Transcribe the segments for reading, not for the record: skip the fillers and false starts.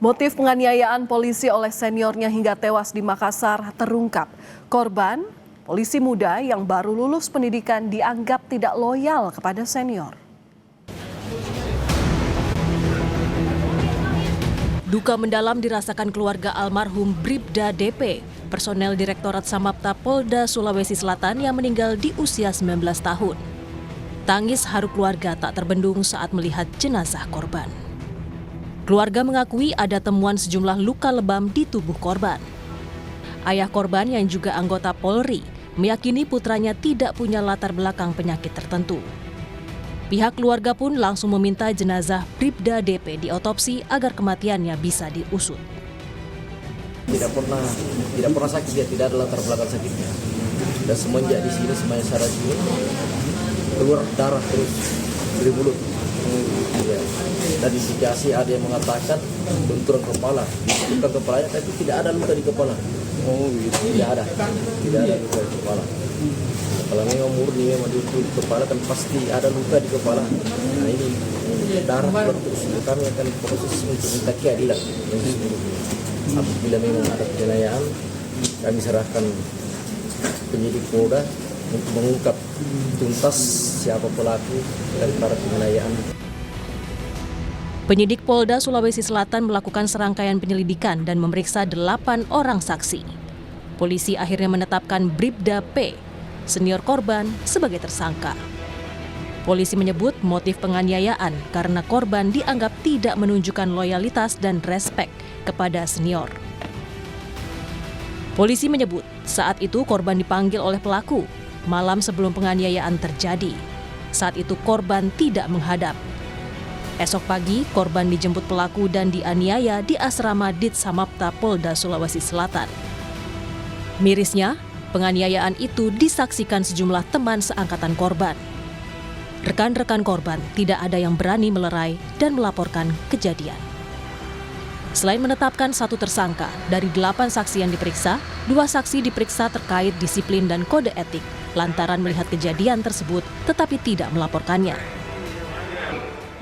Motif penganiayaan polisi oleh seniornya hingga tewas di Makassar terungkap. Korban, polisi muda yang baru lulus pendidikan dianggap tidak loyal kepada senior. Duka mendalam dirasakan keluarga almarhum Bribda DP, personel Direktorat Samapta Polda Sulawesi Selatan yang meninggal di usia 19 tahun. Tangis haru keluarga tak terbendung saat melihat jenazah korban. Keluarga mengakui ada temuan sejumlah luka lebam di tubuh korban. Ayah korban yang juga anggota Polri meyakini putranya tidak punya latar belakang penyakit tertentu. Pihak keluarga pun langsung meminta jenazah Bribda DP diotopsi agar kematiannya bisa diusut. Tidak pernah sakit, dia tidak ada latar belakang sakitnya. Dan semenjak di sini semuanya sadar sini keluar darah terus dari mulut. Ya. Dan indikasi ada yang mengatakan benturan kepala, benturan kepalanya tapi tidak ada luka di kepala. Oh gitu. Tidak ada luka di kepala. Kalau memang murni memang di kepala kan pasti ada luka di kepala. Nah ini darah keluar terus. Kami akan proses untuk minta keadilan. Apabila memang ada penganiayaan, kami serahkan penyidik Polda untuk mengungkap tuntas siapa pelaku daripada penganiayaan. Penyidik Polda Sulawesi Selatan melakukan serangkaian penyelidikan dan memeriksa 8 orang saksi. Polisi akhirnya menetapkan Bribda P, senior korban, sebagai tersangka. Polisi menyebut motif penganiayaan karena korban dianggap tidak menunjukkan loyalitas dan respek kepada senior. Polisi menyebut saat itu korban dipanggil oleh pelaku malam sebelum penganiayaan terjadi. Saat itu korban tidak menghadap. Esok pagi, korban dijemput pelaku dan dianiaya di asrama Dit Samapta Polda Sulawesi Selatan. Mirisnya, penganiayaan itu disaksikan sejumlah teman seangkatan korban. Rekan-rekan korban tidak ada yang berani melerai dan melaporkan kejadian. Selain menetapkan 1 tersangka, dari 8 saksi yang diperiksa, 2 saksi diperiksa terkait disiplin dan kode etik lantaran melihat kejadian tersebut tetapi tidak melaporkannya.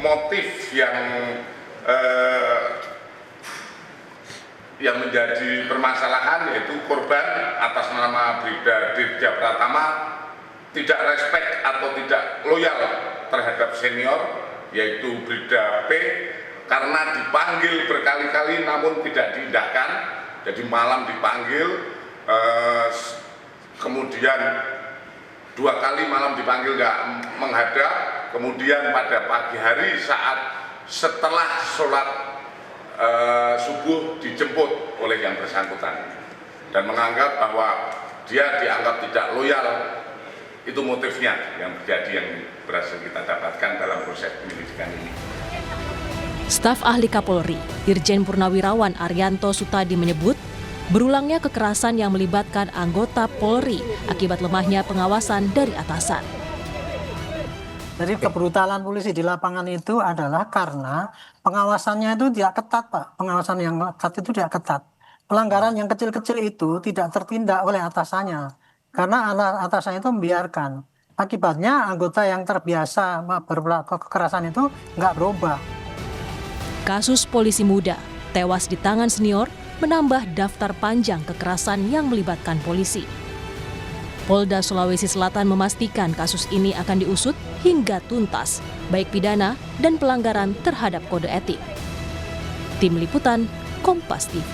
Motif yang menjadi permasalahan yaitu korban atas nama Bribda Dirja Pratama tidak respek atau tidak loyal terhadap senior yaitu Bribda P karena dipanggil berkali-kali namun tidak diindahkan. Jadi malam dipanggil, kemudian 2 kali malam dipanggil nggak menghadap, kemudian pada pagi hari saat setelah sholat subuh dijemput oleh yang bersangkutan dan menganggap bahwa dia dianggap tidak loyal. Itu motifnya yang terjadi yang berhasil kita dapatkan dalam proses penyelidikan ini. Staf ahli Kapolri, Irjen Purnawirawan Arianto Sutadi menyebut, berulangnya kekerasan yang melibatkan anggota Polri akibat lemahnya pengawasan dari atasan. Jadi kebrutalan polisi di lapangan itu adalah karena pengawasannya itu tidak ketat, Pak. Pengawasan yang ketat itu tidak ketat. Pelanggaran yang kecil-kecil itu tidak tertindak oleh atasannya. Karena atasannya itu membiarkan. Akibatnya anggota yang terbiasa berperilaku kekerasan itu nggak berubah. Kasus polisi muda tewas di tangan senior menambah daftar panjang kekerasan yang melibatkan polisi. Polda Sulawesi Selatan memastikan kasus ini akan diusut hingga tuntas, baik pidana dan pelanggaran terhadap kode etik. Tim Liputan, Kompas TV.